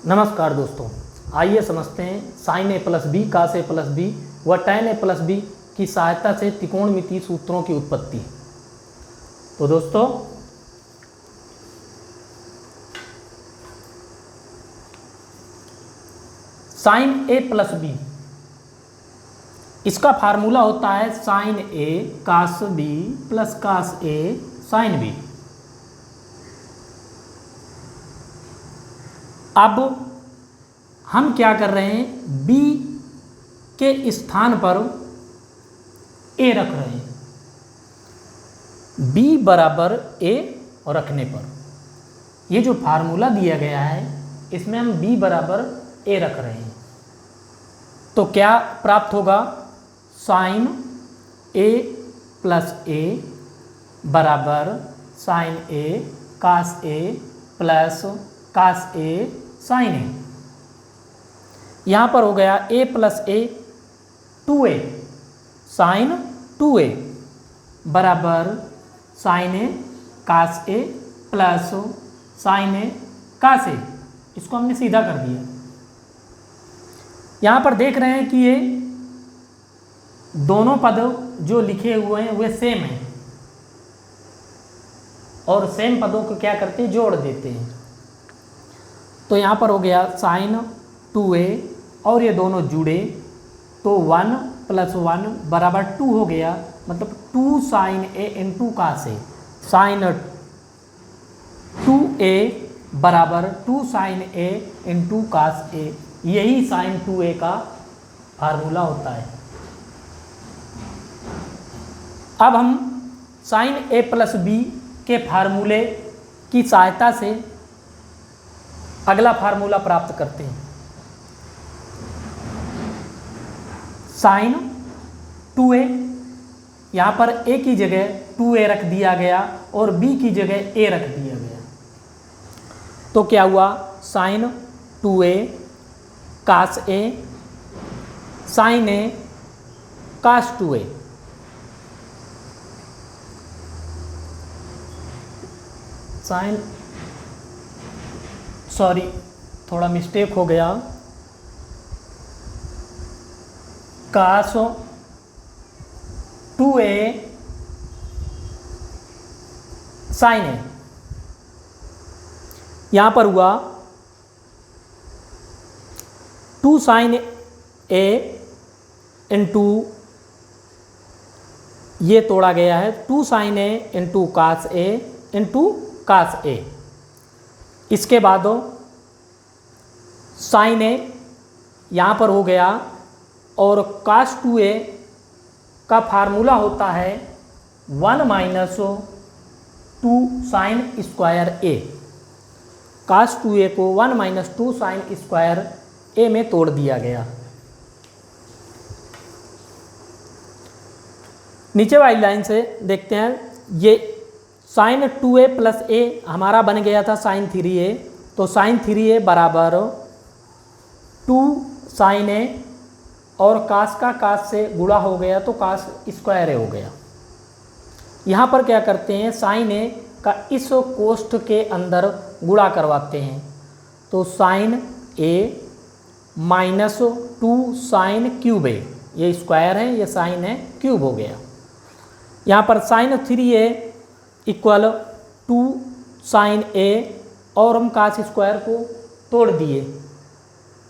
नमस्कार दोस्तों, आइए समझते हैं साइन ए प्लस बी कास ए प्लस बी व टैन ए प्लस बी की सहायता से त्रिकोणमितीय सूत्रों की उत्पत्ति। तो दोस्तों साइन ए प्लस बी, इसका फार्मूला होता है sign A cos B plus cos A sine B. अब हम क्या कर रहे हैं, b के स्थान पर a रख रहे हैं। b बराबर a और रखने पर ये जो फार्मूला दिया गया है इसमें हम b बराबर a रख रहे हैं, तो क्या प्राप्त होगा, साइन a प्लस a बराबर sine a cos a plus cos a sine A. यहाँ पर हो गया a plus a 2a sine 2a बराबर sine A cos a plus sine A cos a। इसको हमने सीधा कर दिया। यहाँ पर देख रहे हैं कि ये दोनों पद जो लिखे हुए हैं वे सेम हैं और सेम पदों को क्या करते हैं, जोड़ देते हैं। तो यहाँ पर हो गया साइन 2a और ये दोनों जुड़े तो 1 प्लस 1 बराबर 2 हो गया, मतलब 2 sine a into cos A. Sine 2a बराबर 2 sine a into cos A, यही साइन 2a का फार्मूला होता है। अब हम साइन a प्लस बी के फार्मूले की सहायता से अगला फार्मूला प्राप्त करते हैं। साइन 2a, यहाँ पर a की जगह 2a रख दिया गया और b की जगह a रख दिया गया, तो क्या हुआ, sine 2a cos a sine a cos 2a। Sine sorry थोड़ा मिस्टेक हो गया, कास 2a साइन ए। यहाँ पर हुआ 2 साइन ए इंटू, ये तोड़ा गया है 2 साइन ए इंटू कास ए इंटू कास ए। इसके बाद साइन ए यहाँ पर हो गया और कास 2a का फार्मूला होता है 1 माइनस 2 साइन स्क्वायर ए। कास 2a को 1 माइनस 2 साइन स्क्वायर ए में तोड़ दिया गया। नीचे वाली लाइन से देखते हैं, ये साइन 2a प्लस a हमारा बन गया था साइन 3a, तो साइन 3a बराबर 2 साइन a और कास का कास से गुणा हो गया तो कास स्क्वायर ए हो गया। यहाँ पर क्या करते हैं, साइन a का इस कोष्ठ के अंदर गुणा करवाते हैं, तो sine a minus 2 sine cube a, ये स्क्वायर है ये साइन है क्यूब हो गया। यहाँ पर sign 3a equal 2 sine a और हम कास स्क्वायर को तोड़ दिए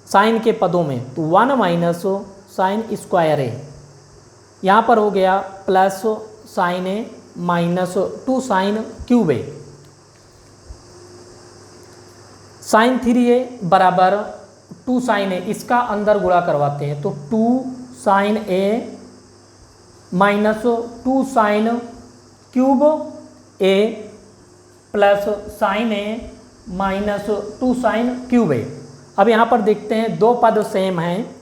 साइन के पदों में, तो 1 माइनस साइन स्क्वायर ए। यहाँ पर हो गया प्लस साइन ए माइनस 2 साइन क्यूब ए। साइन 3a बराबर 2 साइन ए, इसका अंदर गुणा करवाते हैं, तो 2 साइन ए माइनस 2 साइन क्यूब ए प्लस साइन ए माइनस 2 साइन क्यूब ए। अब यहाँ पर देखते हैं दो पद सेम हैं,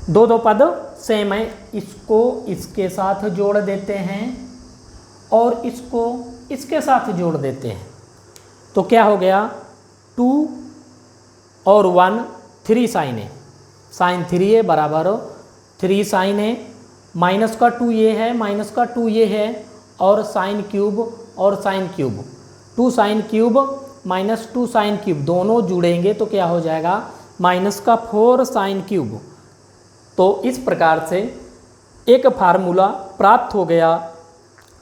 दो पद सेम हैं, इसको इसके साथ जोड़ देते हैं और इसको इसके साथ जोड़ देते हैं, तो क्या हो गया 2 और 1 3 साइन ए। साइन 3a बराबर 3 साइन ए, माइनस का 2 ये है माइनस का 2 ये है और साइन क्यूब और sine cube, 2 sine cube minus 2 sine cube, दोनों जुड़ेंगे तो क्या हो जाएगा माइनस का 4 साइन क्यूब। तो इस प्रकार से एक फार्मूला प्राप्त हो गया,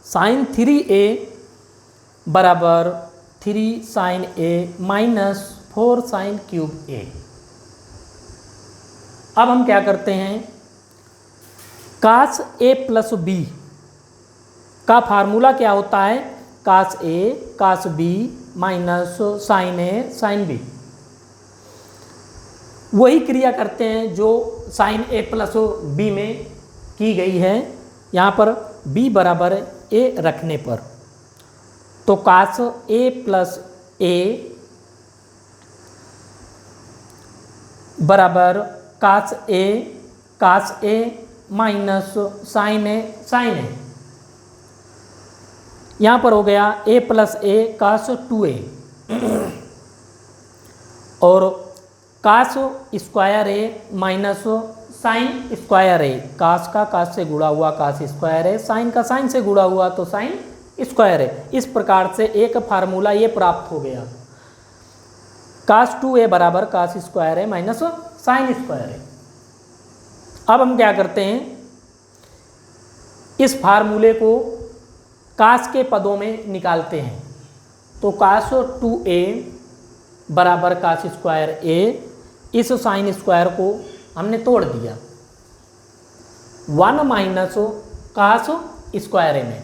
साइन 3a बराबर 3 sine a minus 4 sine cube a। अब हम क्या करते हैं, कास a प्लस b का फार्मूला क्या होता है, cos a cos b minus sine a sine b। वही क्रिया करते हैं जो साइन a प्लस b में की गई है, यहाँ पर b बराबर a रखने पर। तो कास a प्लस a बराबर cos a minus sine a sine a। यहाँ पर हो गया a plus a cos 2a और cos square a minus sine square a। Cos का कास से गुणा हुआ कास स्क्वायर a, साइन का साइन से गुणा हुआ तो साइन स्क्वायर a। इस प्रकार से एक फार्मूला ये प्राप्त हो गया, कास 2a बराबर cos square a minus sine square a। अब हम क्या करते हैं, इस फार्मूले को कास के पदों में निकालते हैं। तो कास 2a बराबर कास स्क्वायर a, इस साइन स्क्वायर को हमने तोड़ दिया 1 माइनस कास स्क्वायर a में।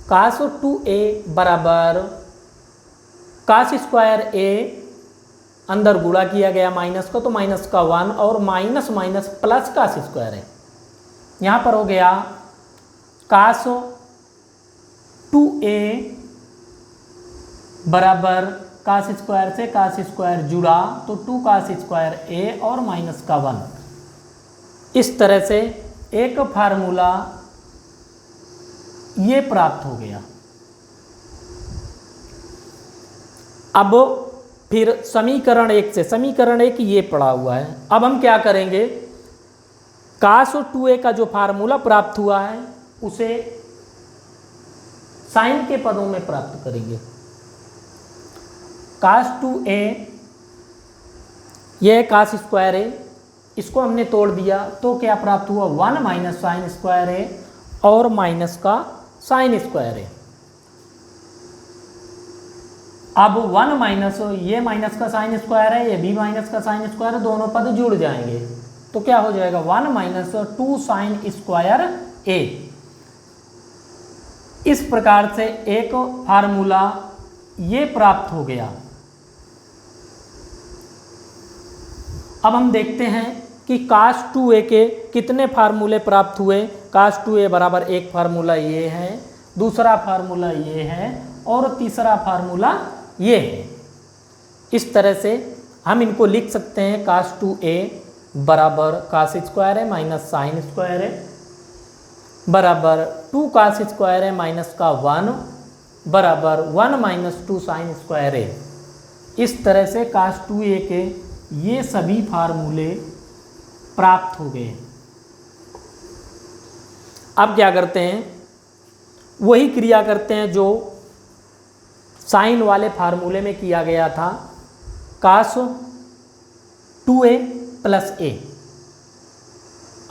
कास 2a बराबर कास स्क्वायर a अंदर गुणा किया गया माइनस का, तो माइनस का 1 और minus minus plus cos square है। यहाँ पर हो गया कास 2a बराबर कास स्क्वायर से कास स्क्वायर जुड़ा तो 2 कास स्क्वायर a और माइनस का 1। इस तरह से एक फार्मूला ये प्राप्त हो गया। अब फिर समीकरण 1 से, समीकरण 1 ये पड़ा हुआ है। अब हम क्या करेंगे, कास 2a का जो फार्मूला प्राप्त हुआ है उसे साइन के पदों में प्राप्त करेंगे। कास 2a यह कास स्क्वायर a, इसको हमने तोड़ दिया तो क्या प्राप्त हुआ 1 माइनस साइन स्क्वायर a और माइनस का साइन स्क्वायर a। अब 1 माइनस ये माइनस का साइन स्क्वायर है, ये भी माइनस का साइन स्क्वायर है, दोनों पद जुड़ जाएंगे तो क्या हो जाएगा 1 माइनस 2 साइन स्क्वायर a। इस प्रकार से एक फार्मूला ये प्राप्त हो गया। अब हम देखते हैं कि कास 2a के कितने फार्मूले प्राप्त हुए। कास 2a बराबर एक फार्मूला ये है, दूसरा फार्मूला ये है और तीसरा फार्मूला ये है। इस तरह से हम इनको लिख सकते हैं, कास 2a बराबर कास स्क्वायर है माइनस साइन स्क्वायर है बराबर 2 कास स्क्वायर है माइनस का 1 बराबर 1 माइनस 2 साइन स्क्वायर है। इस तरह से कास 2a के ये सभी फार्मूले प्राप्त हो गए। अब क्या करते हैं, वही क्रिया करते हैं जो साइन वाले फार्मूले में किया गया था, कास 2a प्लस a।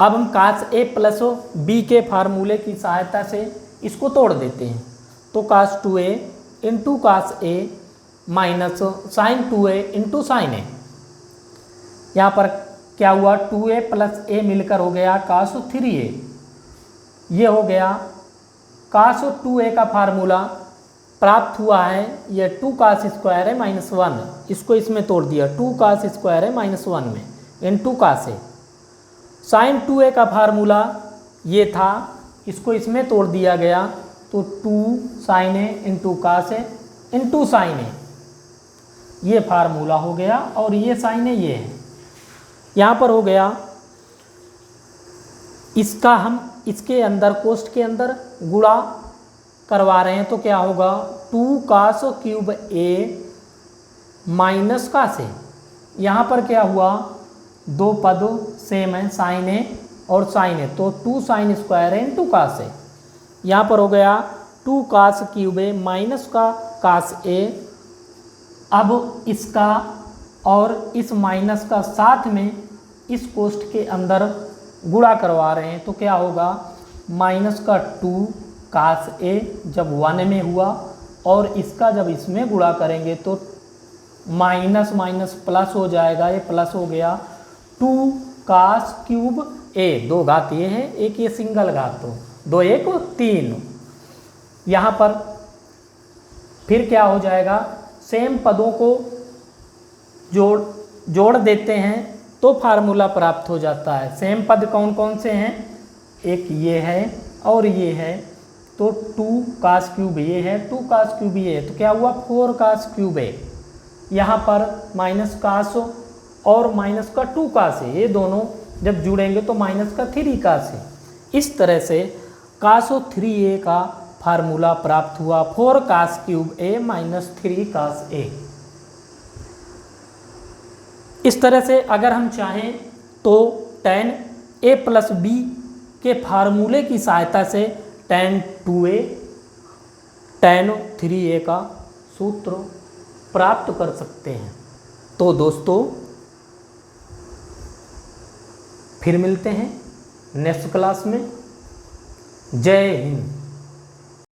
अब हम कास a प्लस b के फार्मूले की सहायता से इसको तोड़ देते हैं। तो cos 2a into cos a minus sine 2a into sine a। यहाँ पर क्या हुआ 2a प्लस a मिलकर हो गया कास 3a। ये हो गया कास 2a का फार्मूला प्राप्त हुआ है, यह 2 कास स्क्वायर है माइनस 1, इसको इसमें तोड़ दिया 2 कास स्क्वायर है माइनस 1 में into cos A. Sine 2a का फार्मूला ये था, इसको इसमें तोड़ दिया गया तो 2 साइन ए इंटू कास ए इंटू साइन ए, ये फार्मूला हो गया और ये साइन ए ये है। यहाँ पर हो गया, इसका हम इसके अंदर कोष्ठ के अंदर गुणा करवा रहे हैं तो क्या होगा 2 cos cube a minus cos A. यहाँ पर क्या हुआ, दो पद सेम है साइन ए और साइन ए, तो 2 साइन स्क्वायर है इंटू कास ए। यहाँ पर हो गया 2 कास क्यूब ए माइनस का कास ए अब इसका और इस माइनस का साथ में इस कोष्ठ के अंदर गुणा करवा रहे हैं, तो क्या होगा, माइनस का 2 cos A जब 1 में हुआ और इसका जब इसमें गुणा करेंगे तो माइनस माइनस प्लस हो जाएगा, ये प्लस हो गया 2 cos क्यूब A, 2 घात ये है, एक ये सिंगल घात, तो 2 1 3। यहाँ पर फिर क्या हो जाएगा, सेम पदों को जोड़ देते हैं तो फार्मूला प्राप्त हो जाता है। सेम पद कौन कौन से हैं, एक ये है और ये है, तो 2 cos क्यूब ये है, 2 cos क्यूब ये है, तो क्या हुआ 4 cos क्यूब A। यहाँ पर माइनस cos और माइनस का 2 cos है, ये दोनों जब जुड़ेंगे तो माइनस का 3 cos है। इस तरह से cos 3A का फार्मूला प्राप्त हुआ, 4 cos cube A minus 3 cos A। इस तरह से अगर हम चाहें तो tan A प्लस B के फार्मूले की सहायता से tan 2A tan 3A का सूत्र प्राप्त कर सकते हैं। तो दोस्तों फिर मिलते हैं नेक्स्ट क्लास में। जय हिंद।